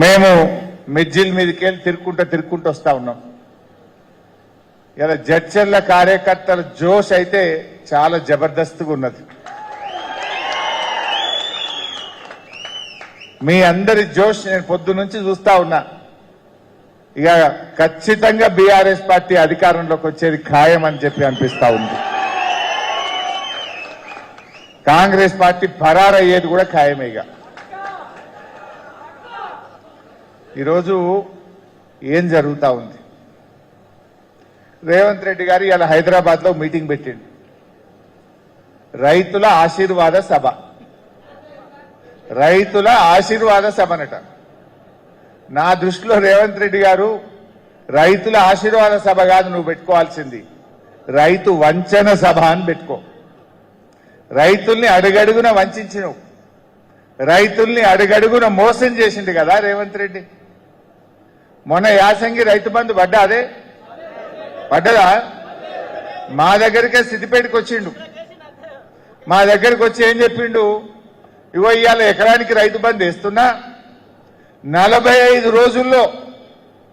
మేము మిర్జిల్ మీదకి వెళ్ళి తిరుక్కుంటూ వస్తా ఉన్నాం. ఇలా జడ్చర్ల కార్యకర్తల జోష్ అయితే చాలా జబర్దస్త్గా ఉన్నది. మీ అందరి జోష్ నేను పొద్దు నుంచి చూస్తా ఉన్నా. ఇక ఖచ్చితంగా బీఆర్ఎస్ పార్టీ అధికారంలోకి వచ్చేది ఖాయం అని చెప్పి అనిపిస్తా ఉంది. కాంగ్రెస్ పార్టీ ఫరారయ్యేది కూడా ఖాయమే. ఇక ఈరోజు ఏం జరుగుతా ఉంది? రేవంత్ రెడ్డి గారు ఇలా హైదరాబాద్ లో మీటింగ్ పెట్టిండు. రైతుల ఆశీర్వాద సభ, రైతుల ఆశీర్వాద సభనట. నా దృష్టిలో రేవంత్ రెడ్డి గారు రైతుల ఆశీర్వాద సభ కాదు నువ్వు పెట్టుకోవాల్సింది, రైతు వంచన సభ అని పెట్టుకో. రైతుల్ని అడుగడుగున వంచినవు, రైతుల్ని అడుగడుగున మోసం చేసిండు కదా రేవంత్ రెడ్డి. మొన్న యాసంగి రైతు బంధు పడ్డదా? మా దగ్గరికే సిద్దిపేటకు వచ్చిండు. మా దగ్గరికి వచ్చి ఏం చెప్పిండు? ఇగో ఇవాళ ఎకరానికి రైతు బంధు వేస్తున్నా, 45 రోజుల్లో